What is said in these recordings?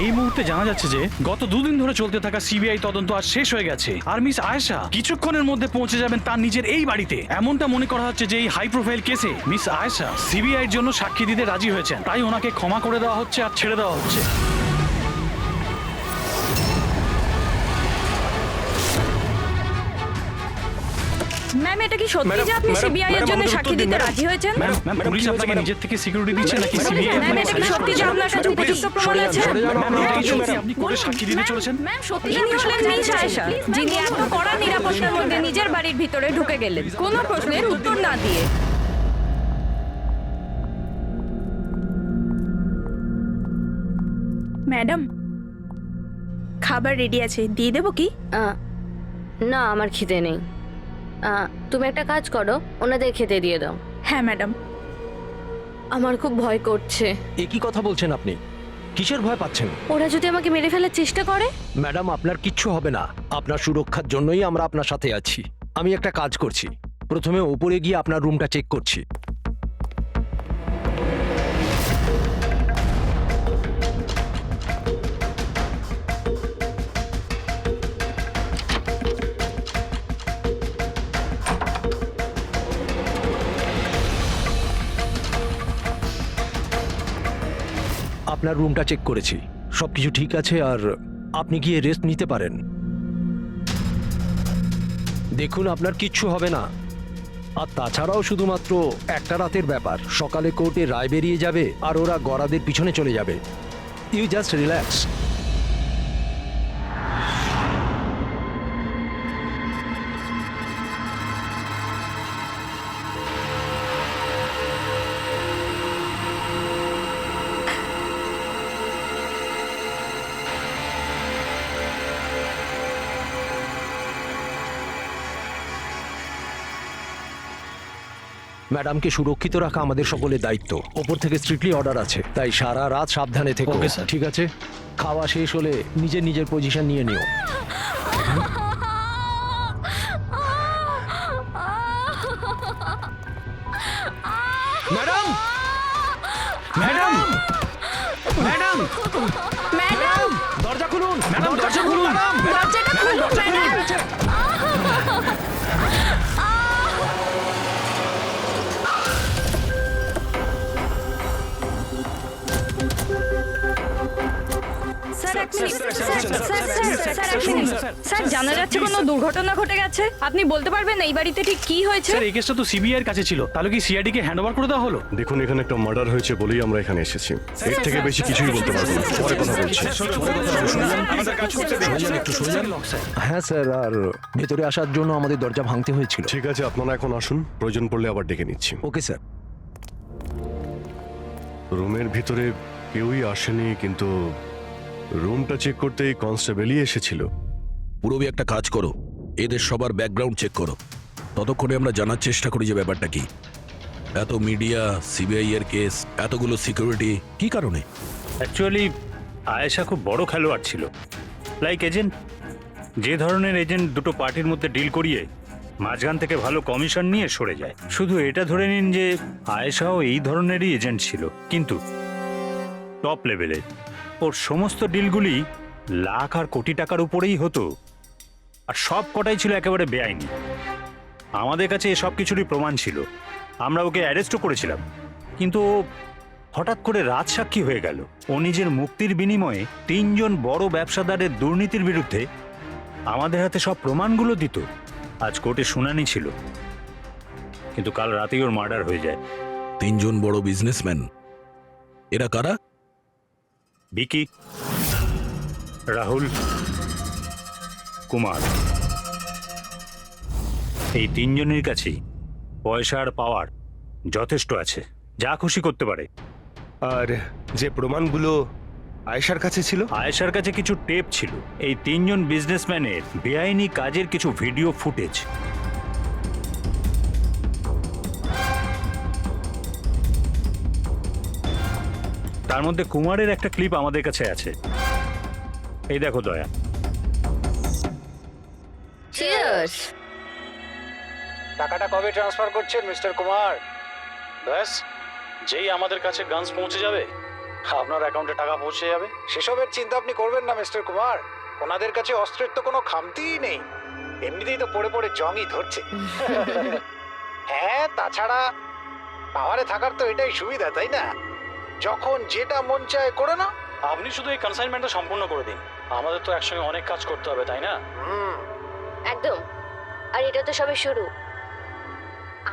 এই মুহূর্তে জানা যাচ্ছে যে গত দুদিন ধরে চলতে থাকা সিবিআই তদন্ত আজ শেষ হয়ে গেছে, আর মিস আয়েশা কিছুক্ষণের মধ্যে পৌঁছে যাবেন তার নিজের এই বাড়িতে। এমনটা মনে করা হচ্ছে যে এই হাই প্রোফাইল কেসে মিস আয়েশা সিবিআই এর জন্য সাক্ষী দিতে রাজি হয়েছেন, তাই ওনাকে ক্ষমা করে দেওয়া হচ্ছে আর ছেড়ে দেওয়া হচ্ছে। ম্যাম, এটা কি সত্যি যে আপনি সিবিআই এর জন্য সাক্ষী দিতে রাজি হয়েছেন? ম্যাম, পুলিশ আপনাকে নিজের থেকে সিকিউরিটি দিচ্ছে নাকি সিবিআই? ম্যাম, এটা কি সত্যি যে আপনার কাছে উপযুক্ত প্রমাণ আছে? আপনি কোর্টে সাক্ষী দিতে চলেছেন? ম্যাম, সত্যি ইনি হলেন মিস আয়েশা, যিনি এত কড়া নিরাপত্তার মধ্যে নিজের বাড়ির ভিতরে ঢুকে গেলেন কোনো প্রশ্নের উত্তর না দিয়ে। ম্যাডাম, খাবার রেডি আছে, দিয়ে দেবো কি? না, আমার খিদে নেই। তুমি একটা কাজ করো, ওনাদের খেতে দিয়ে দাও। হ্যাঁ ম্যাডাম। আমার খুব ভয় করছে। এ কি কথা বলছেন আপনি? কিসের ভয় পাচ্ছেন? ওরা যদি আমাকে মেরে ফেলার চেষ্টা করে? ম্যাডাম, আপনার কিচ্ছু হবে না। আপনার সুরক্ষার জন্যই আমরা আপনার সাথে আছি। আমি একটা কাজ করছি, প্রথমে উপরে গিয়ে আপনার রুমটা চেক করছি। আপনার রুমটা চেক করেছি, সবকিছু ঠিক আছে, আর আপনি গিয়ে রেস্ট নিতে পারেন। দেখুন, আপনার কিচ্ছু হবে না। আর তাছাড়াও শুধুমাত্র একটা রাতের ব্যাপার, সকালে কোর্টে রায় বেরিয়ে যাবে আর ওরা গরাদের পিছনে চলে যাবে। You just relax. ম্যাডামকে সুরক্ষিত রাখা আমাদের সকলের দায়িত্ব। ওপর থেকে স্ট্রিক্টলি অর্ডার আছে, তাই সারা রাত সাবধানে থেকো। Okay, sir. ঠিক আছে? খাওয়া শেষ হলে নিজের নিজের পজিশন নিয়ে নিও। ম্যাডাম! ম্যাডাম, ম্যাডাম, ম্যাডাম, দরজা খুলুন! ম্যাডাম, দরজা খুলুন! দরজাটা খুলুন ম্যাডাম। স্যার, এক মিনিট। স্যার, জানা যাচ্ছে কোনো দুর্ঘটনা ঘটে গেছে। আপনি বলতে পারবেন এই বাড়িতে ঠিক কি হয়েছে? স্যার এই কেসটা তো সিবিআই এর কাছে ছিল, তাহলে কি সিআইডি কে হ্যান্ড ওভার করে দেওয়া হলো? দেখুন, এখানে একটা মার্ডার হয়েছে বলেই আমরা এখানে এসেছি। এর থেকে বেশি কিছুই বলতে পারবো না, পরে কথা বলছি। হ্যাঁ স্যার, আর ভেতরে আসার জন্য আমাদের দরজা ভাঙতে হয়েছিল। ঠিক আছে, আপনারা এখন আসুন, প্রয়োজন পড়লে আবার ডেকে নিচ্ছি। Okay sir. রুমের ভিতরে কেউই আসেনি, কিন্তু রুমটা চেক করতেই কনস্টেবলই এসেছিল। পুরবি একটা কাজ করো, এদের সবার ব্যাকগ্রাউন্ড চেক করো। ততক্ষণে আমরা জানার চেষ্টা করি যে ব্যাপারটা কি। এত মিডিয়া, সিবিআই এর কেস, এতগুলো সিকিউরিটি, কি কারণে? অ্যাকচুয়ালি আয়েশা খুব বড় খেলোয়াড় ছিল, লাইক এজেন্ট। যে ধরনের এজেন্ট দুটো পার্টির মধ্যে ডিল করিয়ে মাঝখান থেকে ভালো কমিশন নিয়ে সরে যায়। শুধু এটা ধরে নিন যে আয়েশাও এই ধরনেরই এজেন্ট ছিল, কিন্তু টপ লেভেলে। ওর সমস্ত ডিলগুলি লাখ আর কোটি টাকার উপরেই হতো, আর সব কটাই ছিল একেবারে বেআইনি। আমাদের কাছে এসব কিছুরই প্রমাণ ছিল, আমরা ওকে অ্যারেস্টও করেছিলাম। কিন্তু ও হঠাৎ করে রাত সাক্ষী হয়ে গেল। ও নিজের মুক্তির বিনিময়ে 3 জন বড় ব্যবসাদারের দুর্নীতির বিরুদ্ধে আমাদের হাতে সব প্রমাণগুলো দিত। আজ কোর্টে শুনানি ছিল, কিন্তু কাল রাতেই ওর মার্ডার হয়ে যায়। 3 জন বড় বিজনেসম্যান, এরা কারা? ভিকি, রাহুল, কুমার। এই 3 জনের কাছেই পয়সা আর পাওয়ার যথেষ্ট আছে, যা খুশি করতে পারে। আর যে প্রমাণগুলো আয়েশার কাছে ছিল, আয়েশার কাছে কিছু টেপ ছিল, এই 3 জন বিজনেসম্যানের বেআইনি কাজের কিছু ভিডিও ফুটেজ। তার মধ্যে কুমারের একটা ক্লিপ আমাদের কাছে আছে। এই দেখো দয়া। চিয়ার্স। টাকাটা কবে ট্রান্সফার করছেন মিস্টার কুমার? ব্যাস, যেই আমাদের কাছে গানস পৌঁছে যাবে আপনার অ্যাকাউন্টে টাকা পৌঁছে যাবে। সেসবের চিন্তা আপনি করবেন না মিস্টার কুমার, ওনাদের কাছে অস্ত্রের তো কোনো খামতিই নেই, এমনিতেই তো পড়ে পড়ে জংই ধরছে। হ্যাঁ, তাছাড়া পাওয়ারে থাকার তো এটাই সুবিধা, তাই না? যখন যেটা মন চায় করে না। আপনি শুধু এই কনসাইনমেন্টটা সম্পূর্ণ করে দিন, আমাদের তো একসঙ্গে অনেক কাজ করতে হবে, তাই না? একদম। আর এটা তো সবে শুরু।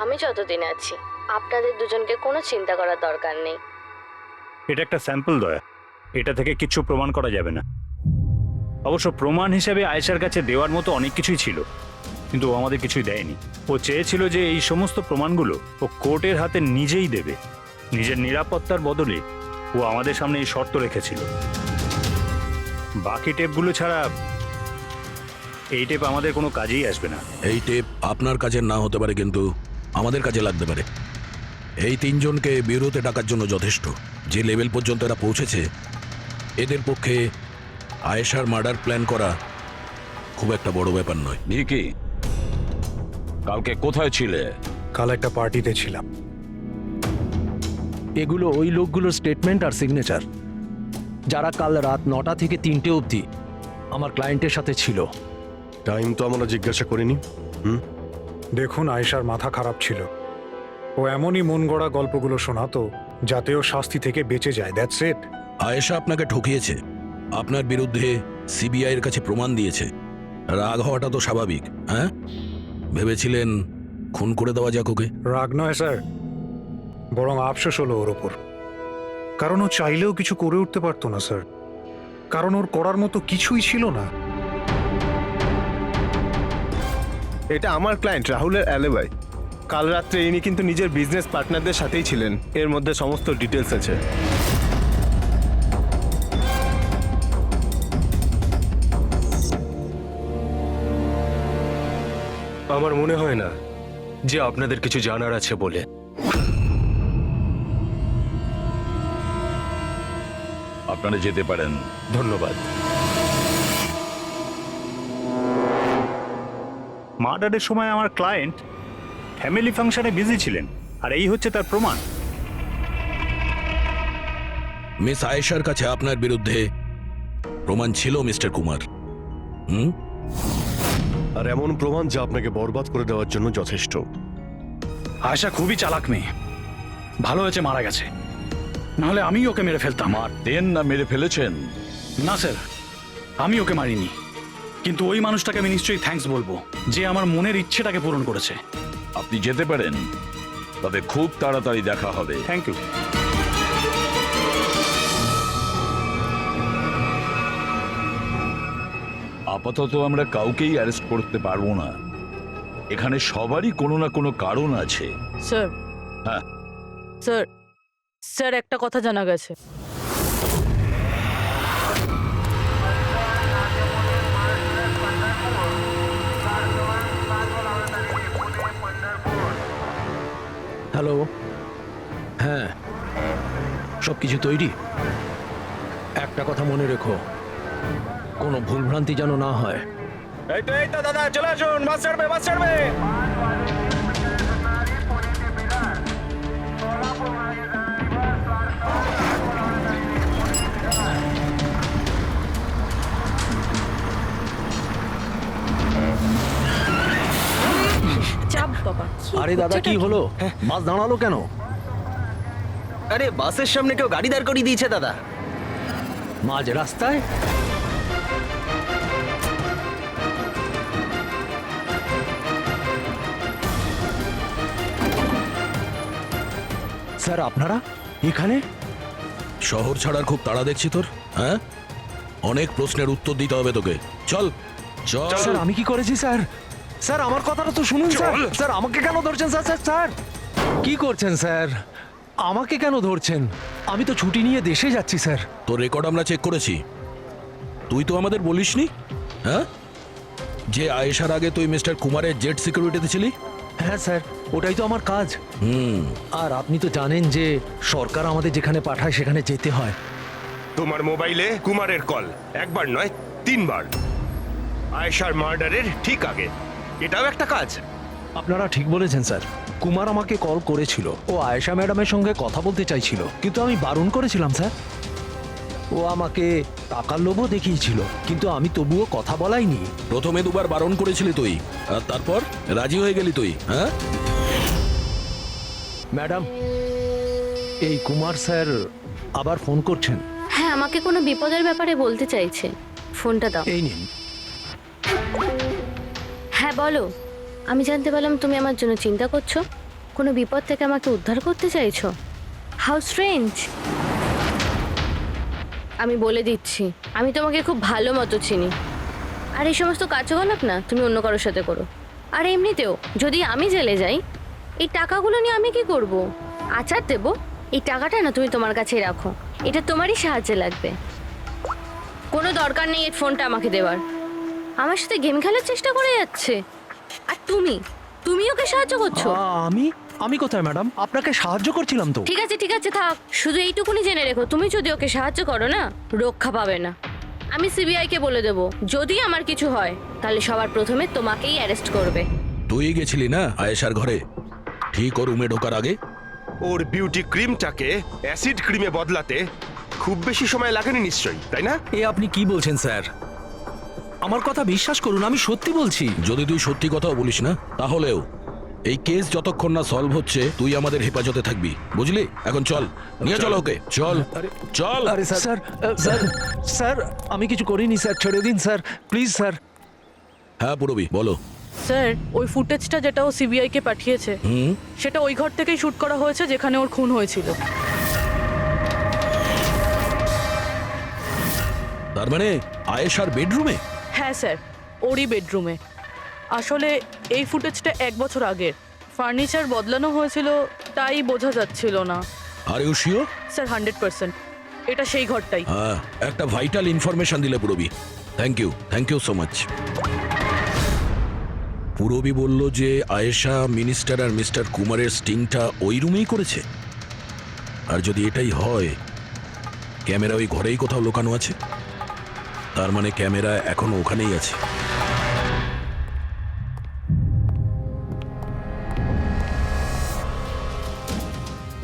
আমি যতদিন আছি আপনাদের দুজনকে কোনো চিন্তা করার দরকার নেই। এটা একটা স্যাম্পল দয়া, এটা থেকে কিছু প্রমাণ করা যাবে না। অবশ্য প্রমাণ হিসেবে আয়েশার কাছে দেওয়ার মতো অনেক কিছুই ছিল, কিন্তু ও আমাদের কিছুই দেয়নি। ও চেয়েছিল যে এই সমস্ত প্রমাণগুলো ও কোর্টের হাতে নিজেই দেবে। নিজের নিরাপত্তার বদলে ও আমাদের সামনে এই শর্ত রেখেছিল। বাকি টেপগুলো ছাড়া এই টেপ আমাদের কোনো কাজেই আসবে না। এই টেপ আপনার কাজের না হতে পারে, কিন্তু আমাদের কাজে লাগতে পারে। এই তিনজনকে ব্যুরোতে ডাকার জন্য যথেষ্ট। যে লেভেল পর্যন্ত এরা পৌঁছেছে, এদের পক্ষে আয়েশার মার্ডার প্ল্যান করা খুব একটা বড় ব্যাপার নয়। ভিকি, কালকে কোথায় ছিলে? কাল একটা পার্টিতে ছিলাম। এগুলো ওই লোকগুলোর স্টেটমেন্ট আর সিগনেচার, যারা কাল রাত 9টা থেকে 3টে অবধি আমার ক্লায়েন্টের সাথে ছিল। টাইম তো আমরা জিজ্ঞাসা করিনি। দেখুন, আয়েশার মাথা খারাপ ছিল, ও এমনই মন গড়া গল্পগুলো শোনাতো যাতে ও শাস্তি থেকে বেঁচে যায়। That's it. আয়েশা আপনাকে ঠকিয়েছে, আপনার বিরুদ্ধে সিবিআই এর কাছে প্রমাণ দিয়েছে। রাগ হওয়াটা তো স্বাভাবিক। হ্যাঁ, ভেবেছিলেন খুন করে দেওয়া যাক ওকে? রাগ নয় স্যার, বরং আফসোস হলো ওর ওপর। কারণ ও চাইলেও কিছু করে উঠতে পারতো না স্যার, কারণ ওর করার মতো কিছুই ছিল না। এটা আমার ক্লায়েন্ট রাহুলের অ্যালিবাই। কাল রাত্রে ইনি কিন্তু নিজের বিজনেস পার্টনারদের সাথেই ছিলেন, এর মধ্যে সমস্ত ডিটেলস আছে। আমার মনে হয় না যে আপনাদের কিছু জানার আছে বলে। আপনারা যেতে পারেন। ধন্যবাদ। মার্ডারের সময় আমার ক্লায়েন্ট ফ্যামিলি ফাংশনে বিজি ছিলেন, আর এই হচ্ছে তার প্রমাণ। মিস আয়েশার কাছে আপনার বিরুদ্ধে প্রমাণ ছিল মিস্টার কুমার। আর এমন প্রমাণ যা আপনাকে বরবাদ করে দেওয়ার জন্য যথেষ্ট। আয়েশা খুবই চালাক মেয়ে, ভালো হয়েছে মারা গেছে, নাহলে আমি ওকে মেরে ফেলতাম। মারতেন না মেরে ফেলেছেন? না স্যার, আমি ওকে মারিনি, কিন্তু ওই মানুষটাকে আমি নিশ্চয়ই থ্যাঙ্কস বলবো যে আমার মনের ইচ্ছেটাকে পূরণ করেছে। আপনি যেতে পারেন, তবে খুব তাড়াতাড়ি দেখা হবে। Thank you. আপাতত আমরা কাউকেই অ্যারেস্ট করতে পারবো না। এখানে সবারই কোনো না কোনো কারণ আছে। স্যার, হ্যাঁ স্যার, স্যার একটা কথা জানা গেছে। হ্যালো, হ্যাঁ, সব কিছু তৈরি। একটা কথা মনে রেখো, কোনো ভুলভ্রান্তি যেন না হয়। এই তো দাদা, চলে আসুন, বাস ছাড়বে, বাস ছাড়বে। চাপ বাবা। আরে দাদা, কি হলো? বাস দাঁড়ালো কেন? আরে বাসের সামনে কেউ গাড়ি দাঁড় করিয়ে দিয়েছে দাদা। মাঝ রাস্তায়? স্যার, আপনারা এখানে? শহর ছাড়ার খুব তাড়া দেখছি তোর। হ্যাঁ, অনেক প্রশ্নের উত্তর দিতে হবে তোকে। চল চল। স্যার, আমি কি করেছি স্যার? স্যার, আমার কথাটা তো শুনুন স্যার। স্যার, আমাকে কেন ধরছেন স্যার? স্যার স্যার কি করছেন স্যার? আমাকে কেন ধরছেন? আমি তো ছুটি নিয়ে দেশে যাচ্ছি স্যার। তোর রেকর্ড আমরা চেক করেছি, তুই তো আমাদের বলিসনি। হ্যাঁ, যে আয়েশার আগে তুই মিস্টার কুমারের জেট সিকিউরিটিতে ছিলি। হ্যাঁ স্যার, ওটাই তো আমার কাজ। আর আপনি তো জানেন যে সরকার আমাদের যেখানে পাঠায় সেখানে যেতে হয়। তোমার মোবাইলে কুমারের কল একবার নয় 3বার, আয়েশার মার্ডারের ঠিক আগে। এটাও একটা কাজ। আপনারা ঠিক বলেছেন স্যার। কুমার আমাকে কল করেছিল, ও আয়েশা ম্যাডামের সঙ্গে কথা বলতে চাইছিল, কিন্তু আমি বারণ করেছিলাম স্যার। ও আমাকে টাকার লোভও দেখিয়েছিল, কিন্তু আমি তবুও কথা বলাইনি। প্রথমে দুবার বারণ করেছিলি তুই, আর তারপর রাজি হয়ে গেলি তুই, হ্যাঁ? ম্যাডাম, এই কুমার স্যার আবার ফোন করছেন। হ্যাঁ, আমাকে কোনো বিপদের ব্যাপারে বলতে চাইছে। ফোনটা দাও। এই নিন। হ্যাঁ বলো। আমি জানতে পারলাম তুমি আমার জন্য চিন্তা করছো, কোনো বিপদ থেকে আমাকে উদ্ধার করতে চাইছো। How strange. আমি বলে দিচ্ছি, আমি তোমাকে খুব ভালো মতো চিনি। আর এই সমস্ত কার্যকলাপ না তুমি অন্য কারোর সাথে করো। আর এমনিতেও যদি আমি জেলে যাই, এই টাকাগুলো নিয়ে আমি কি করব? আচার দেবো? এই টাকাটা না তুমি তোমার কাছেই রাখো, এটা তোমারই সাহায্যে লাগবে। কোনো দরকার নেই এই ফোনটা আমাকে দেওয়ার। আমার সাথে গেম খেলার চেষ্টা করে যাচ্ছে, আর তুমি ওকে সাহায্য করছো। আমি কোথায় ম্যাডাম? আপনাকে সাহায্য করছিলাম তো। ঠিক আছে থাক, শুধু এইটুকুনি জেনে রেখো, তুমি যদি ওকে সাহায্য করো না, রক্ষা পাবে না। আমি সিবিআই কে বলে দেবো, যদি আমার কিছু হয় তাহলে সবার প্রথমে তোমাকেই অ্যারেস্ট করবে। তুই গেছিলি না আয়েশার ঘরে ঠিক ও রুমে ঢোকার আগে? ওর বিউটি ক্রিমটাকে অ্যাসিড ক্রিমে বদলাতে খুব বেশি সময় লাগেনি নিশ্চয়ই, তাই না? এ আপনি কি বলছেন স্যার? আমার কথা বিশ্বাস করুন, আমি সত্যি বলছি। যদি তুই সত্যি কথাও বলিস না, তাহলেও এই কেস যতক্ষণ না সলভ হচ্ছে তুই আমাদের হেফাজতে থাকবি, বুঝলি? এখন চল, নিয়ে চল ওকে, চল চল। আরে স্যার স্যার স্যার আমি কিছু করিনি স্যার, ছেড়ে দিন স্যার, প্লিজ স্যার। হ্যাঁ পুরবি, বলো। স্যার, ওই ফুটেজটা যেটা ও সিবিআই কে পাঠিয়েছে, সেটা ওই ঘর থেকেই শুট করা হয়েছে যেখানে ওর খুন হয়েছিল। তার মানে আয়েশার বেডরুমে? হ্যাঁ স্যার, ওরই বেডরুমে। আসলে এই ফুটেজটা 1 বছর আগের, ফার্নিচার বদলানো হয়েছিল তাই বোঝা যাচ্ছিল না। Are you sure? স্যার 100%, এটা সেই ঘরটাই। হ্যাঁ, একটা ভাইটাল ইনফরমেশন দিলে Purabi, thank you so much. Purabi বলল যে আয়েশা মিনিস্টার আর মিস্টার কুমারের স্টিংটা ওই রুমেই করেছে। আর যদি এটাই হয়, ক্যামেরা ওই ঘরেই কোথাও লোকানো আছে, তার মানে ক্যামেরা এখনো ওখানেই আছে।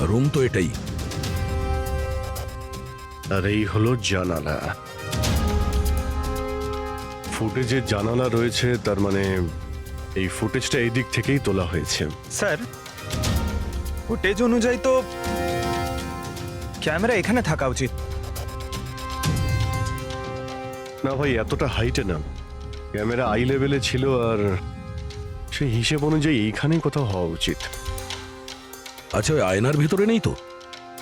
রুম তো এটাই। আর এই হলো জানালা। ফুটেজে জানালা রয়েছে, তার মানে এই ফুটেজটা এই দিক থেকেই তোলা হয়েছে। স্যার, ফুটেজ অনুযায়ী তো ক্যামেরা এখানে থাকা উচিত। না ভাই, এতটা হাইটে না, ক্যামেরা আই লেভেলে ছিল, আর সেই হিসেব অনুযায়ী এইখানেই কোথাও হওয়া উচিত। আচ্ছা, ওই আয়নার ভিতরে নেই তো?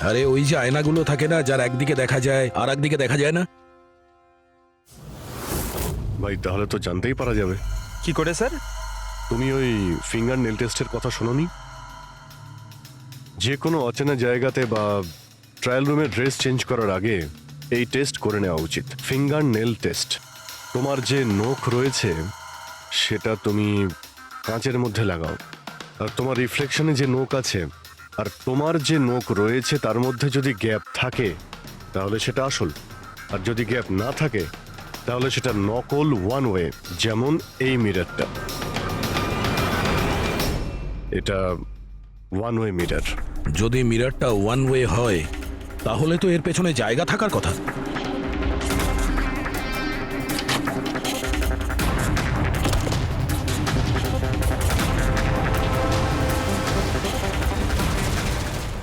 আরে ওই যে আয়নাগুলো থাকে না, যার একদিকে দেখা যায় আর একদিকে দেখা যায় না। ভাই তাহলে তো জানতেই পারা যাবে। কি করে স্যার? তুমি ওই ফিঙ্গার নেল টেস্টের কথা শোনোনি? যে কোনো অচেনা জায়গাতে বা ট্রায়াল রুমে ড্রেস চেঞ্জ করার আগে এই টেস্ট করে নেওয়া উচিত, ফিঙ্গার নেল টেস্ট। তোমার যে নখ রয়েছে সেটা তুমি কাঁচের মধ্যে লাগাও, আর তোমার রিফ্লেকশনে যে নখ আছে আর তোমার যে নখ রয়েছে তার মধ্যে যদি গ্যাপ থাকে তাহলে সেটা আসল, আর যদি গ্যাপ না থাকে তাহলে সেটা নকল ওয়ান ওয়ে। যেমন এই মিররটা, এটা ওয়ান ওয়ে মিরর। যদি মিররটা ওয়ান ওয়ে হয় তাহলে তো এর পেছনে জায়গা থাকার কথা।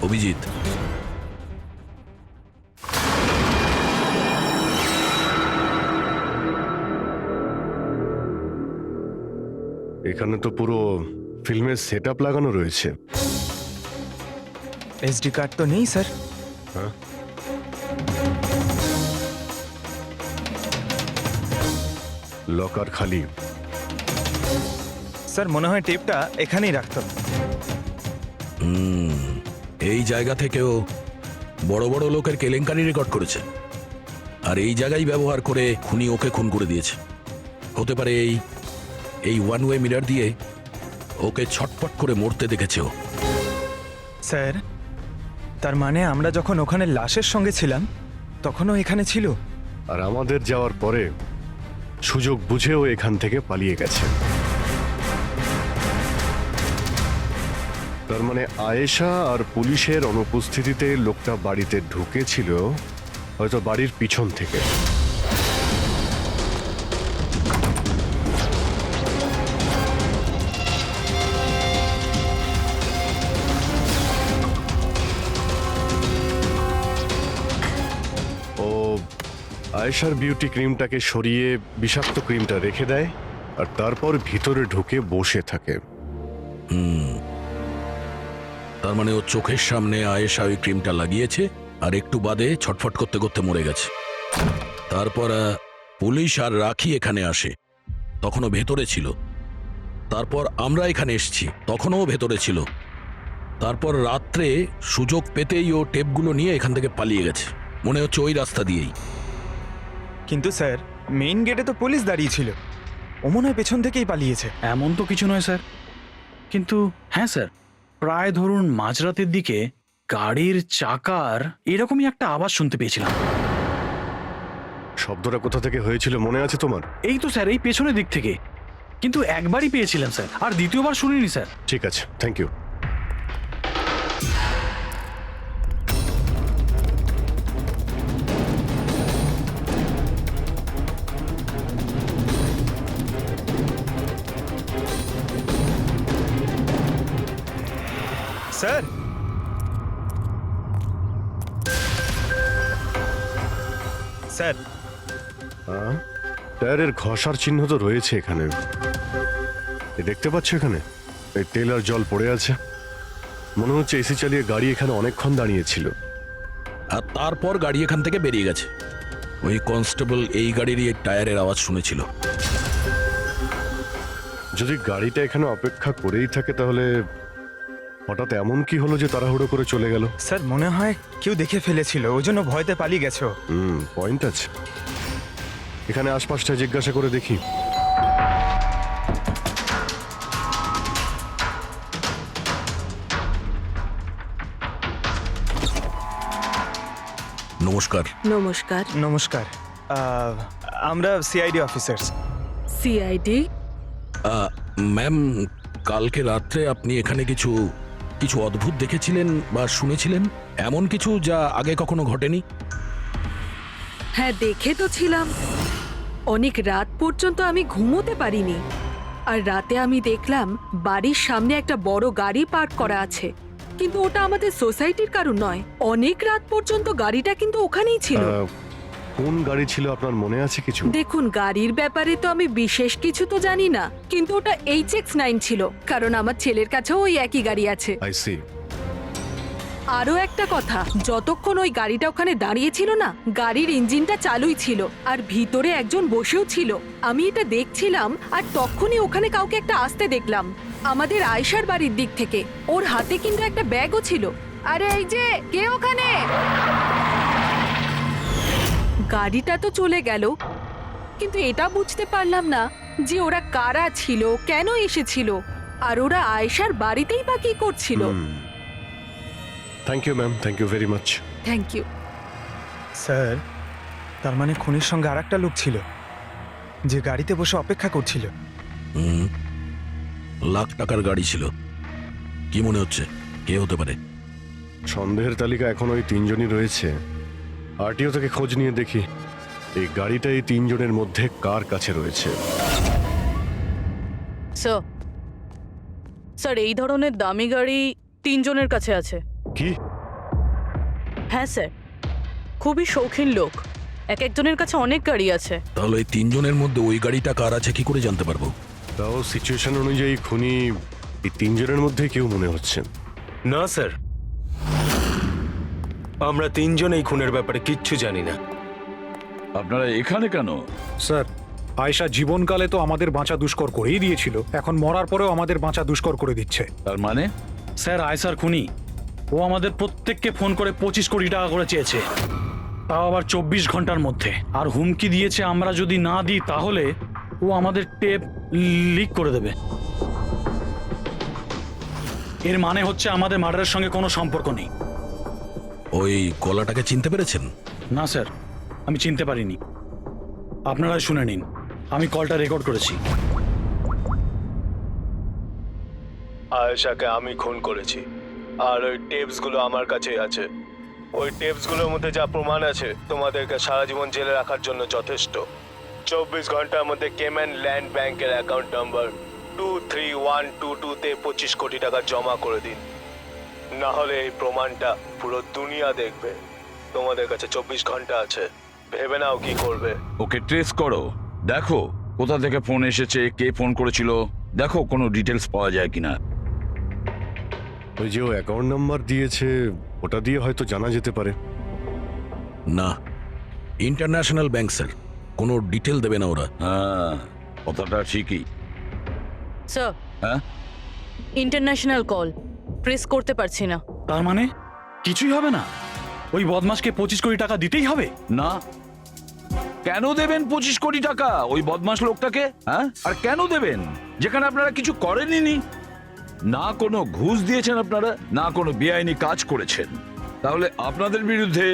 অভিজিৎ, এখানে তো পুরো ফিল্মের সেটআপ লাগানো রয়েছে। এসডি কার্ড তো নেই স্যার। হ্যাঁ, লকার খালি। স্যার মনে হয় টেপটা এখানেই রাখতাম। এই জায়গা থেকেও বড় বড় লোকের কেলেঙ্কারি রেকর্ড করেছে, আর এই জায়গায় ব্যবহার করে খুনি ওকে খুন করে দিয়েছে। হতে পারে এই ওয়ান ওয়ে মিরর দিয়ে ওকে ছটপট করে মরতে দেখেছে ও। স্যার, তার মানে আমরা যখন ওখানে লাশের সঙ্গে ছিলাম তখনও এখানে ছিল, আর আমাদের যাওয়ার পরে সুযোগ বুঝেও এখান থেকে পালিয়ে গেছে। তার মানে আয়েশা আর পুলিশের অনুপস্থিতিতে লোকটা বাড়িতে ঢুকেছিল হয়তো বাড়ির পিছন থেকে। ও আয়েশার বিউটি ক্রিমটাকে সরিয়ে বিষাক্ত ক্রিমটা রেখে দেয় আর তারপর ভিতরে ঢুকে বসে থাকে। তার মানে ও চোখের সামনে আয়েশা ওই ক্রিমটা লাগিয়েছে আর একটু বাদে ছটফট করতে করতে মরে গেছে। তারপর পুলিশ আর রাখি এখানে আসে, তখনও ভেতরে ছিল। তারপর আমরা এখানে এসেছি, তখনও ও ভেতরে ছিল। তারপর রাত্রে সুযোগ পেতেই ও টেপগুলো নিয়ে এখান থেকে পালিয়ে গেছে, মনে হচ্ছে ওই রাস্তা দিয়েই। কিন্তু স্যার মেইন গেটে তো পুলিশ দাঁড়িয়ে ছিল, ও মনে হয় পেছন থেকেই পালিয়েছে। এমন তো কিছু নয় স্যার, কিন্তু হ্যাঁ স্যার, প্রায় ধরুন মাঝরাতের দিকে গাড়ির চাকার এরকমই একটা আওয়াজ শুনতে পেয়েছিলাম। শব্দটা কোথা থেকে হয়েছিল মনে আছে তোমার? এই তো স্যার, এই পেছনের দিক থেকে, কিন্তু একবারই পেয়েছিলাম স্যার, আর দ্বিতীয়বার শুনিনি স্যার। ঠিক আছে, থ্যাংক ইউ। স্যার স্যার টায়ারের ঘষার চিহ্ন তো রয়েছে এখানে, দেখতে পাচ্ছ এখানে এই তেল আর জল পড়ে আছে। মনে হচ্ছে এসি চালিয়ে গাড়ি এখানে অনেকক্ষণ দাঁড়িয়েছিল। আর তারপর গাড়ি এখান থেকে বেরিয়ে গেছে। ওই কনস্টেবল এই গাড়িরই টায়ারের আওয়াজ শুনেছিল। যদি গাড়িটা এখানে অপেক্ষা করেই থাকে তাহলে হঠাৎ এমন কি হলো যে তাড়াহুড়ো করে চলে গেল? স্যার মনে হয় কেউ দেখে ফেলেছিল, ওই জন্য ভয়তে পালিয়ে গেছো। পয়েন্ট আছে। এখানে আশপাশটা জিজ্ঞাসা করে দেখি। নমস্কার। নমস্কার। নমস্কার, আমরা সিআইডি অফিসার্স। সিআইডি? ম্যাম, কালকে রাত্রে আপনি এখানে কিছু কিছু অদ্ভুত দেখেছিলেন বা শুনেছিলেন, এমন কিছু যা আগে কখনো ঘটেনি? হ্যাঁ, দেখে তো ছিলাম। অনেক রাত পর্যন্ত আমি ঘুমোতে পারিনি। আর রাতে আমি দেখলাম বাড়ির সামনে একটা বড় গাড়ি পার্ক করা আছে, কিন্তু ওটা আমাদের সোসাইটির কারণ নয়। অনেক রাত পর্যন্ত গাড়িটা কিন্তু ওখানেই ছিল। কোন গাড়ি ছিল আপনার মনে আছে কিছু? দেখুন, গাড়ির ব্যাপারে তো আমি বিশেষ কিছু তো জানি না, কিন্তু ওটা HX9 ছিল, কারণ আমার ছেলের কাছেও ওই একই গাড়ি আছে। I see. আরো একটা কথা, যতক্ষণ ওই গাড়িটা ওখানে দাঁড়িয়ে ছিল না, গাড়ির ইঞ্জিনটা চালুই ছিল আর ভিতরে একজন বসেও ছিল। আমি এটা দেখছিলাম আর তখনই ওখানে কাউকে একটা আসতে দেখলাম আমাদের আয়েশার বাড়ির দিক থেকে। ওর হাতে কিন্তু একটা ব্যাগও ছিল। আরে এই যে, কে ওখানে? গাড়িটা তো চলে গেল, কিন্তু এটা বুঝতে পারলাম না যে ওরা কারা ছিল, কেন এসেছিল, আর ওরা আয়েশার বাড়িতেই বা কি করছিল। Thank you ma'am, thank you very much. Thank you. Sir তার মানে খুনির সঙ্গে আর একটা লোক ছিল যে গাড়িতে বসে অপেক্ষা করছিল। লাখ টাকার গাড়ি ছিল। কি মনে হচ্ছে কে হতে পারে? সন্দেহের তালিকা এখন ওই তিনজনই রয়েছে। আরটিও থেকে খোঁজ নিয়ে দেখি এই গাড়িটা এই তিনজনের মধ্যে কার কাছে রয়েছে। স্যার, এই ধরনের দামি গাড়ি তিনজনের কাছে আছে। কি? হ্যাঁ স্যার, খুবই শৌখিন লোক, এক একজনের কাছে অনেক গাড়ি আছে। তাহলে এই তিনজনের মধ্যে ওই গাড়িটা কার আছে কি করে জানতে পারবো? তাও সিচুয়েশন অনুযায়ী খুনি এই তিনজনের মধ্যে কেউ মনে হচ্ছে। না স্যার, আমরা তিনজন এই খুনের ব্যাপারে কিচ্ছু জানি না। আপনারা এখানে কেন? স্যার, আয়েশা জীবনকালে তো আমাদের বাঁচা দুষ্কর করেই দিয়েছিল, এখন মরার পরেও আমাদের বাঁচা দুষ্কর করে দিচ্ছে। তার মানে? স্যার, আয়েশার খুনি ও আমাদের প্রত্যেককে ফোন করে 25 কোটি টাকা করে চেয়েছে, তাও আবার 24 ঘন্টার মধ্যে। আর হুমকি দিয়েছে আমরা যদি না দিই তাহলে ও আমাদের টেপ লিক করে দেবে। এর মানে হচ্ছে আমাদের মার্ডারের সঙ্গে কোনো সম্পর্ক নেই। ওই গলাটাকে চিনতে পেরেছেন? না স্যার, আমি চিনতে পারিনি। আপনারা শুনে নিন, আমি কলটা রেকর্ড করেছি। আয়েশাকে আমি খুন করেছি, আর ওই টেপসগুলো আমার কাছেই আছে। ওই টেপসগুলোর মধ্যে যা প্রমাণ আছে তোমাদেরকে সারা জীবন জেলে রাখার জন্য যথেষ্ট। 24 ঘন্টার মধ্যে কেম্যান ল্যান্ড ব্যাংকের অ্যাকাউন্ট নাম্বার 23122-তে 25 কোটি টাকা জমা করে দিন, না হলে এই প্রমাণটা পুরো দুনিয়া দেখবে। তোমাদের কাছে 24 ঘন্টা আছে, ভেবে নাও কি করবে। ওকে ট্রেস করো, দেখো কোথা থেকে ফোন এসেছে, কে ফোন করেছিল, দেখো কোনো ডিটেলস পাওয়া যায় কিনা। ওই যে ও অ্যাকাউন্ট নাম্বার দিয়েছে, ওটা দিয়ে হয়তো জানা যেতে পারে। না, ইন্টারন্যাশনাল ব্যাংক স্যার, কোনো ডিটেল দেবে না ওরা। হ্যাঁ, কথাটা ঠিকই। স্যার, হ্যাঁ, ইন্টারন্যাশনাল কল, প্রেস করতে পারছি না। তার মানে কিছুই হবে না? ওই বদমাসকে 25 কোটি টাকা দিতেই হবে? না, কেন দেবেন 25 কোটি টাকা ওই বদমাশ লোকটাকে? হ্যাঁ, আর কেন দেবেন যেখানে আপনারা কিছু করেননি? না কোনো ঘুষ দিয়েছেন আপনারা, না কোনো বেআইনি কাজ করেছেন। তাহলে আপনাদের বিরুদ্ধে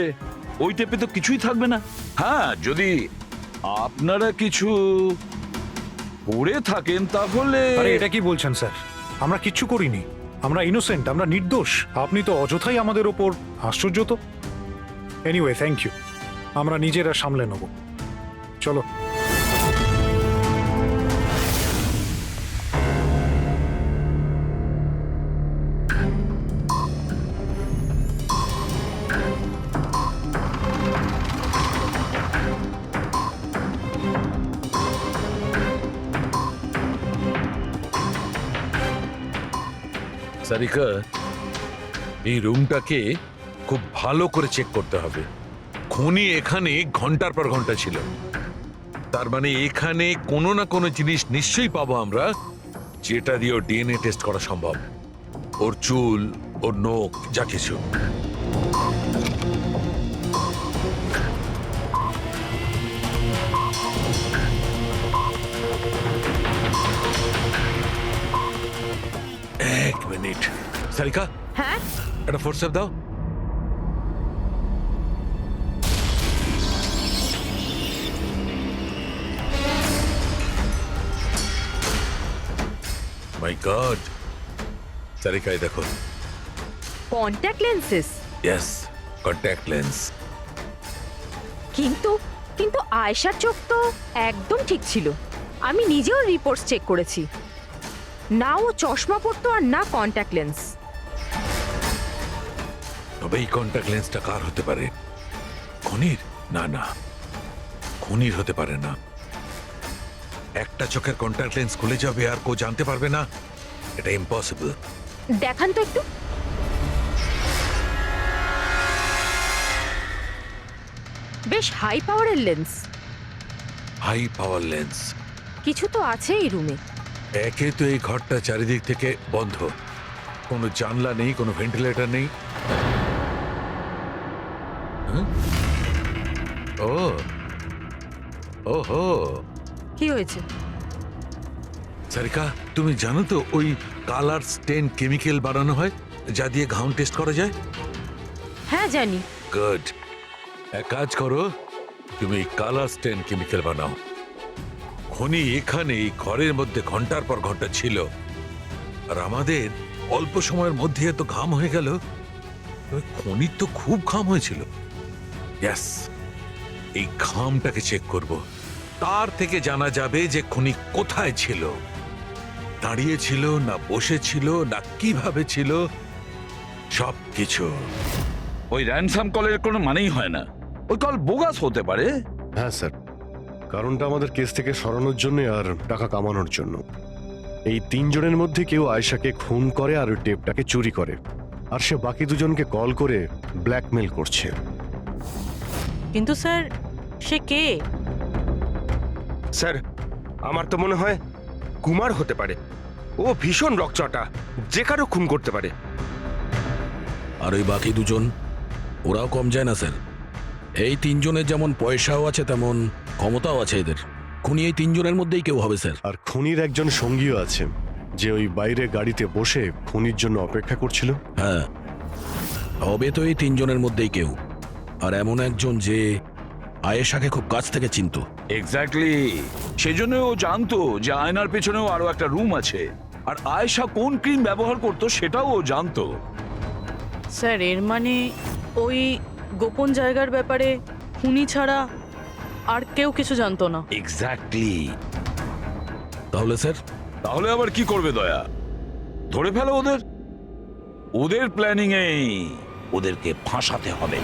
ওই টেপে তো কিছুই থাকবে না। হ্যাঁ, যদি আপনারা কিছু করে থাকেন তাহলে। আরে এটা কি বলছেন স্যার? আমরা কিচ্ছু করিনি, আমরা ইনোসেন্ট, আমরা নির্দোষ। আপনি তো অযথাই আমাদের ওপর। আশ্চর্য তো। এনিওয়ে, থ্যাংক ইউ, আমরা নিজেরা সামলে নেব। চলো। সারিকা, এই রুমটাকে খুব ভালো করে চেক করতে হবে। খনি এখানে ঘন্টার পর ঘন্টা ছিল, তার মানে এখানে কোনো না কোনো জিনিস নিশ্চয়ই পাবো আমরা, যেটা দিয়ে ওর ডিএনএ টেস্ট করা সম্ভব। ওর চুল, ওর নখ, যা কিছু। এক মিনিট সারিকা, হ্যাঁ, একটা ফোর্সেপ দাও। মাই গড, সারিকা এই দেখো। Contact lenses. Yes, contact lens. কিন্তু কিন্তু আয়েশার চোখ তো একদম ঠিক ছিল। আমি নিজেও রিপোর্টস চেক করেছি, না ও চশমা পরতো আর না কন্ট্যাক্ট লেন্স। তবে এই কন্ট্যাক্ট লেন্সটা কার হতে পারে? খনির? না না, খনির হতে পারে না। একটা চোখের কন্ট্যাক্ট লেন্স খুলে যাবে আর কেউ জানতে পারবে না, এটা ইম্পসিবল। দেখান তো একটু। বেশ হাই পাওয়ারের লেন্স। High power lens? কিছু তো আছে এই রুমে। একে তো এই ঘরটা চারিদিক থেকে বন্ধ, কোনো জানলা নেই, কোনো ভেন্টিলেটর নেই। হ্যাঁ? ও ওহো, কি হয়েছে? সারিকা, তুমি জানো তো ওই কালার স্টেন কেমিক্যাল বানানো হয় যা দিয়ে ঘাম টেস্ট করা যায়? হ্যাঁ জানি। গুড, এক কাজ করো, তুমি কালার স্টেন কেমিক্যাল বানাও। খনি এখানে এই ঘরের মধ্যে ঘন্টার পর ঘন্টা ছিল, আর আমাদের অল্প সময়ের মধ্যে এত ঘাম হয়ে গেল। খনির তো খুব ঘাম হয়েছিল। ইয়েস, এই ঘামটাকে চেক করব, তার থেকে জানা যাবে যে খনি কোথায় ছিল, দাঁড়িয়ে ছিল না বসে ছিল না কিভাবে ছিল, সব কিছু। ওই র্যানসাম কলের কোনো মানেই হয় না, ওই কল বোগাস হতে পারে। হ্যাঁ স্যার, কারণটা আমাদের কেস থেকে সরানোর জন্য আর টাকা কামানোর জন্য। এই তিনজনের মধ্যে কেউ আয়েশাকে খুন করে আর ওই টেপটাকে চুরি করে, আর সে বাকি দুজনকে কল করে ব্ল্যাকমেল করছে। কিন্তু স্যার, সে কে? স্যার, আমার তো মনে হয় কুমার হতে পারে। ও ভীষণ রকচটা, যে কারো খুন করতে পারে। আর ওই বাকি দুজন, ওরাও কম যায় না স্যার। এই তিনজনের যেমন পয়সাও আছে তেমন ক্ষমতাও আছে এদের। খুনি এই তিনজনের মধ্যেই কেউ হবে স্যার। আর খুনির একজন সঙ্গীও আছে, যে ওই বাইরে গাড়িতে বসে খুনির জন্য অপেক্ষা করছিল। হ্যাঁ, হবে তো এই তিনজনের মধ্যেই কেউ, আর এমন একজন যে আয়েশাকে খুব কাছ থেকে চিনতো। এক্স্যাক্টলি, সেজন্য ও জানতো যে আয়নার পেছনেও আরো একটা রুম আছে, আর আয়েশা কোন ক্রিম ব্যবহার করতো সেটাও ও জানতো। স্যার এর মানে ওই গোপন জায়গার ব্যাপারে খুনি ছাড়া আর কেউ কিছু জানতো না। এক্স্যাক্টলি। তাহলে স্যার, তাহলে আবার কি করবে দয়া? ধরে ফেলো ওদের। ওদের প্ল্যানিং এই ওদেরকে ফাঁসাতে হবে।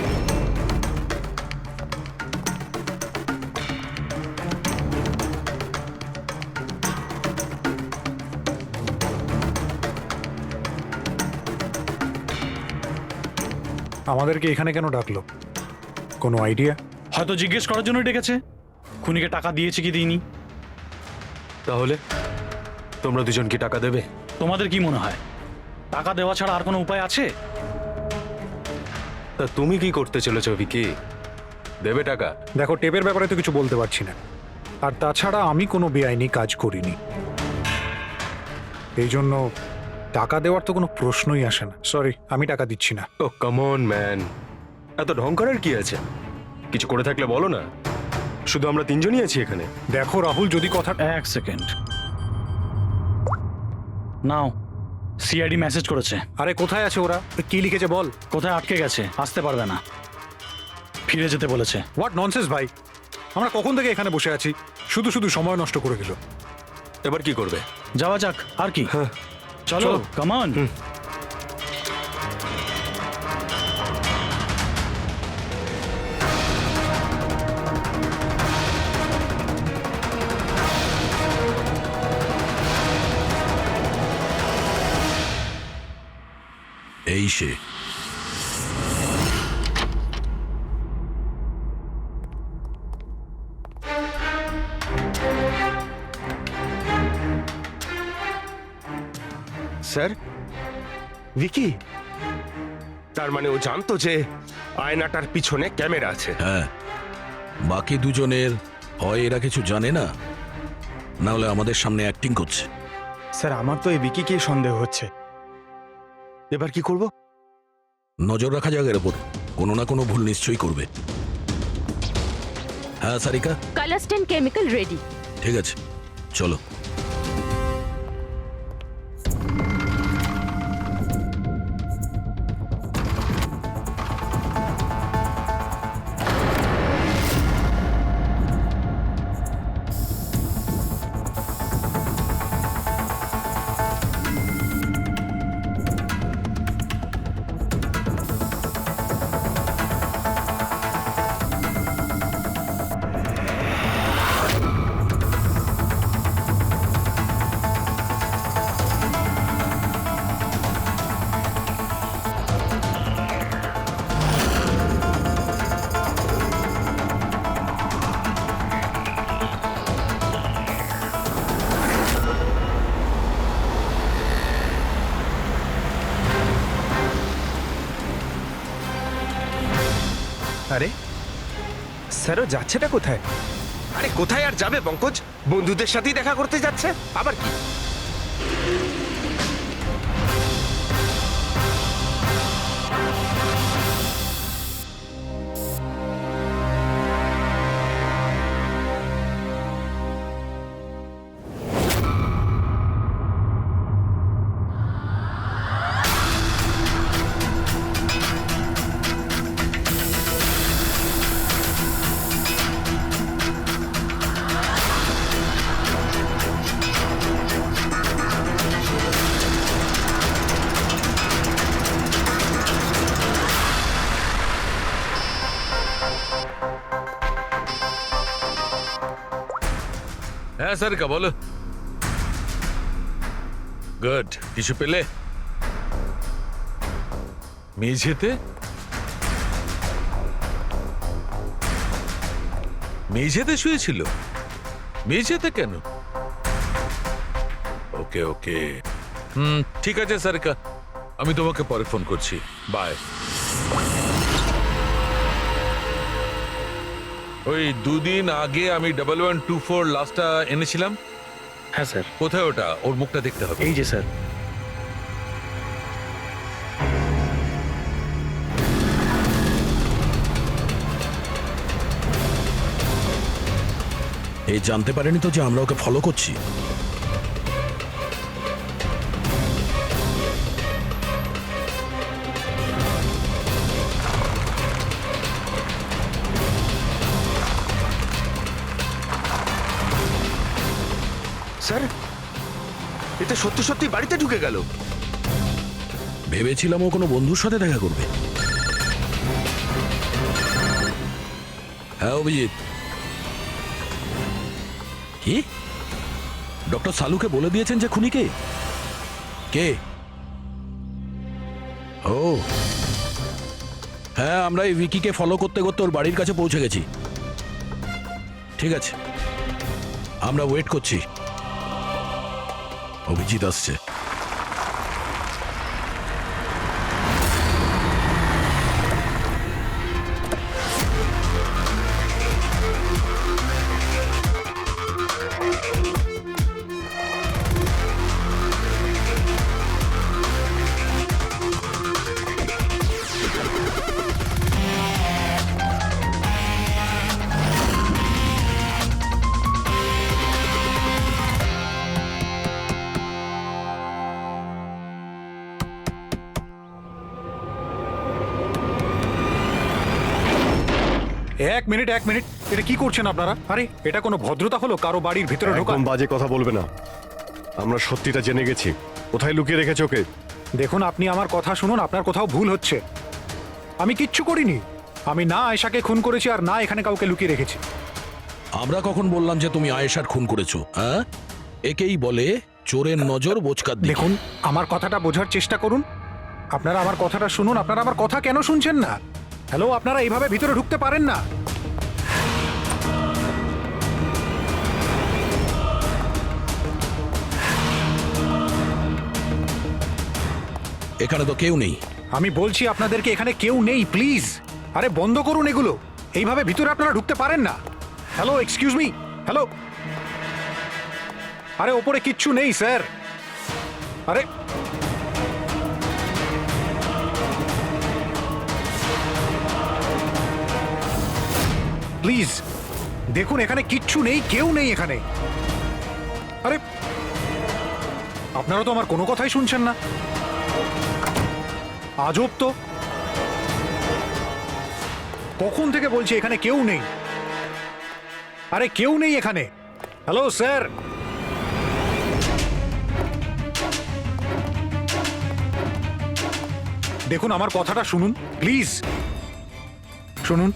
আমাদেরকে এখানে কেন ডাকলো? কোনো আইডিয়া? হয়তো জিজ্ঞেস করার জন্য ডেকেছে খুনিকে টাকা দিয়েছে কি দিইনি। তাহলে তোমরা দুজন কি টাকা দেবে? তোমাদের কি মনে হয় টাকা দেওয়া ছাড়া আর কোনো উপায় আছে? তা তুমি কি করতে চলেছো ভিকি? দেবে টাকা? দেখো, টেপের ব্যাপারে তো কিছু বলতে পারছি না, আর তাছাড়া আমি কোনো বেআইনি কাজ করিনি, এই জন্য টাকা দেওয়ার তো কোনো প্রশ্নই আসে না। সরি, আমি টাকা দিচ্ছি না। ও কাম অন ম্যান, এত ঢং করার কি আছে? কিছু করে থাকলে বলো না, শুধু আমরা তিনজনই আছি এখানে। দেখো রাহুল, যদি কথা... এক সেকেন্ড নাও, সিআইডি মেসেজ করেছে। আরে কোথায় আছে ওরা? কি লিখেছে বল। কোথায় আটকে গেছে, আসতে পারবে না, ফিরে যেতে বলেছে। হোয়াট ননসেন্স ভাই, আমরা কখন থেকে এখানে বসে আছি, শুধু শুধু সময় নষ্ট করে দিল। এবার কি করবে? যাওয়া যাক, আর কি। চলো, কাম অন। এই সে। স্যার, ভিকি, তার মানে ও জানতো যে আয়নাটার পিছনে ক্যামেরা আছে? হ্যাঁ, বাকি দুজনের হয় এরা কিছু জানে না, না হলে আমাদের সামনে অ্যাক্টিং করছে। স্যার, আমার তো এই বিকিকে সন্দেহ হচ্ছে। এবার কি করব? নজর রাখা যাক এর উপর, কোনো না কোনো ভুল নিশ্চয়ই করবে। হ্যাঁ সারিকা, কালাস্টেন কেমিক্যাল রেডি। ঠিক আছে, চলো। আরে স্যারও যাচ্ছেটা কোথায়? আরে কোথায় আর যাবে পঙ্কজ, বন্ধুদের সাথেই দেখা করতে যাচ্ছে, আবার কি? হ্যাঁ সারিকা, বলো। গুড, কিছু পেলে? মেঝেতে? মেঝেতে শুয়েছিল? মেঝেতে কেন? ওকে ওকে, ঠিক আছে সারিকা, আমি তোমাকে পরে ফোন করছি। বাই। ওই দুদিন আগে আমি 1124 লাস্টটা এনেছিলাম। হ্যাঁ স্যার। কোথায় ওটা? ওর মুখটা দেখতে হবে। এই যে স্যার। এই জানতে পারেনি তো যে আমরা ওকে ফলো করছি? স্যার এটা সত্যি সত্যি বাড়িতে ঢুকে গেল। ভেবেছিলাম ও কোনো বন্ধুর সাথে দেখা করবে। হ্যাঁ অভিজিৎ, কি ডক্টর সালুকে বলে দিয়েছেন যে খুনি কে? কে? ও হ্যাঁ, আমরা এই উইকিকে ফলো করতে করতে ওর বাড়ির কাছে পৌঁছে গেছি। ঠিক আছে, আমরা ওয়েট করছি। অভিজিৎ আসছে। এক মিনিট এটা কি করছেন আপনারা? আরে এটা কোনো ভদ্রতা হলো কারো বাড়ির ভিতরে ঢোকা? একদম বাজে কথা বলবে না। আমরা সত্যিটা জেনে গেছি। কোথায় লুকিয়ে রেখেছো ওকে? দেখুন, আপনি আমার কথা শুনুন, আপনার কোথাও ভুল হচ্ছে। আমি কিচ্ছু করিনি। আমি না আয়েশাকে খুন করেছি আর না এখানে কাউকে লুকিয়ে রেখেছি। আমরা কখন বললাম যে তুমি আয়েশার খুন করেছো? হ্যাঁ, একেই বলে চোরের নজর বোচকার দিকে। দেখুন, আমার কথাটা বোঝার চেষ্টা করুন। আপনারা আমার কথাটা শুনুন। আপনারা আমার কথা কেন শুনছেন না? হ্যালো, আপনারা এইভাবে ভিতরে ঢুকতে পারেন না। এখানে তো কেউ নেই। আমি বলছি আপনাদেরকে এখানে কেউ নেই, প্লিজ। আরে বন্ধ করুন এগুলো। এইভাবে ভিতরে আপনারা ঢুকতে পারেন না। Hello, excuse me. হ্যালো, আরে ওপরে কিচ্ছু নেই স্যার। আরে প্লিজ দেখুন, এখানে কিচ্ছু নেই, কেউ নেই এখানে। আরে আপনারা তো আমার কোনো কথাই শুনছেন না। আজব তো, কখন থেকে বলছি এখানে কেউ নেই। আরে কেউ নেই এখানে। হ্যালো স্যার, দেখুন আমার কথাটা শুনুন প্লিজ। শুনুন,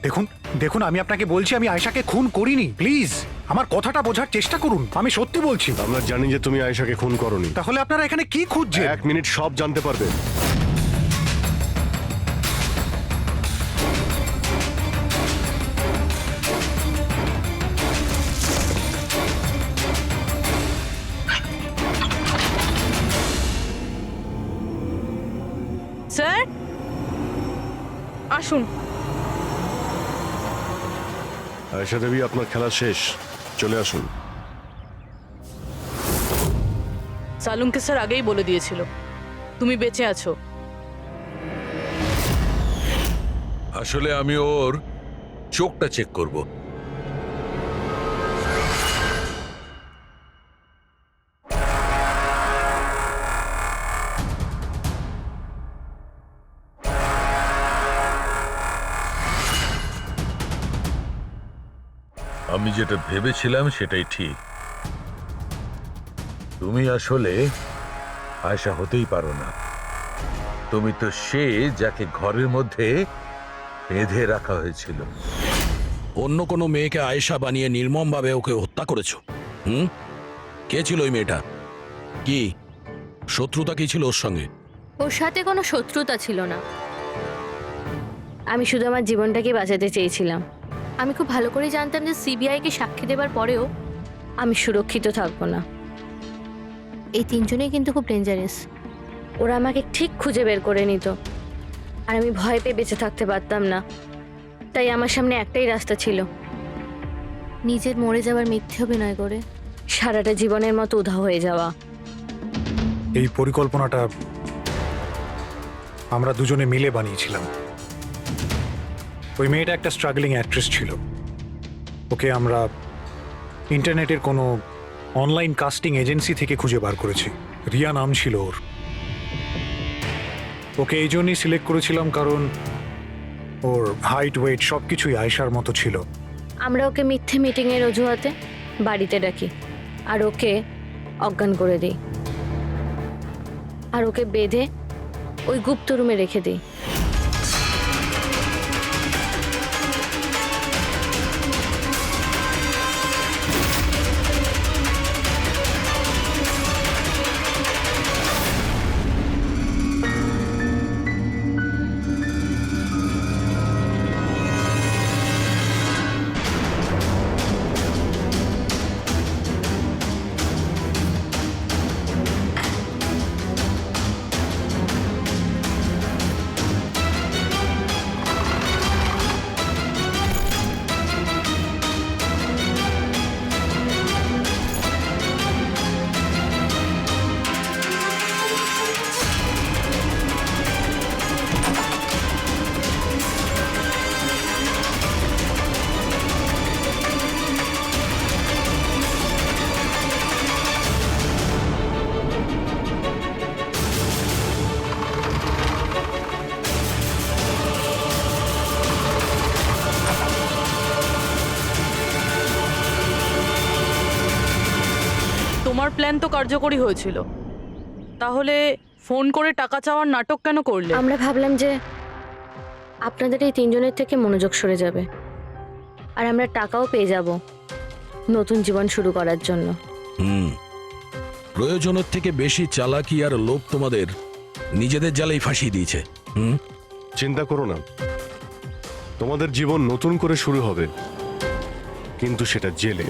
দেখুন দেখুন আমি আপনাকে বলছি আমি আয়েশাকে খুন করিনি। প্লিজ আমার কথাটা বোঝার চেষ্টা করুন। আমি সত্যি বলছি। আমরা জানি যে তুমি আয়েশাকে খুন করোনি। তাহলে আপনারা এখানে কি খুঁজছেন? 1 মিনিট, সব জানতে পারবে। স্যার আসুন। আয়েশা দেবী, আপনার খেলা শেষ, চলে আসুন। সালুমকে স্যার আগেই বলে দিয়েছিল তুমি বেঁচে আছো। আসলে আমি ওর চোখটা চেক করব। আমি যেটা ভেবেছিলাম সেটাই ঠিক। তুমি আসলে আয়েশা হতেই পারো না। তুমি তো সে যাকে ঘরের মধ্যে বেঁধে রাখা হয়েছিল। অন্য কোনো মেয়েকে আয়েশা বানিয়ে নির্মমভাবে ওকে হত্যা করেছো। কে ছিল ওই মেয়েটা? কি শত্রুতা কি ছিল ওর সঙ্গে? ওর সাথে কোনো শত্রুতা ছিল না। আমি শুধু আমার জীবনটাকে বাঁচাতে চেয়েছিলাম। আমি খুব ভালো করে জানতাম যে সিবিআইকে সাক্ষী দেবার পরেও আমি সুরক্ষিত থাকবো না। এই তিনজনেই কিন্তু খুব ডেঞ্জারাস। ওরা আমাকে ঠিক খুঁজে বের করে নিত, আর আমি ভয় পেয়ে বেঁচে থাকতে পারতাম না। তাই আমার সামনে একটাই রাস্তা ছিল, নিজের মরে যাওয়ার মিথ্যে অভিনয় করে সারাটা জীবনের মতো উধাও হয়ে যাওয়া। এই পরিকল্পনাটা আমরা দুজনে মিলে বানিয়েছিলাম। ওই মেয়েটা একটা স্ট্রাগলিং অ্যাক্ট্রেস ছিল। ওকে আমরা ইন্টারনেটের কোনো অনলাইন কাস্টিং এজেন্সি থেকে খুঁজে বার করেছি। রিয়া নাম ছিল ওর। ওকে এই জন্যই সিলেক্ট করেছিলাম কারণ ওর হাইট, ওয়েট সব কিছুই আয়েশার মতো ছিল। আমরা ওকে মিথ্যে মিটিংয়ের অজুহাতে বাড়িতে ডাকি। আর ওকে অজ্ঞান করে দিই, আর ওকে বেঁধে ওই গুপ্ত রুমে রেখে দিই। তোমার প্ল্যান তো কার্যকরী হয়েছিল, তাহলে ফোন করে টাকা চাওয়ার নাটক কেন করলে? আমরা ভাবলাম যে আপনাদের এই তিনজনের থেকে মনোযোগ সরে যাবে, আর আমরা টাকাও পেয়ে যাব নতুন জীবন শুরু করার জন্য। প্রয়োজনের থেকে বেশি চালাকি আর লোভ তোমাদের নিজেদের জালেই ফাঁসিয়ে দিয়েছে। চিন্তা করো না, তোমাদের জীবন নতুন করে শুরু হবে, কিন্তু সেটা জেলে।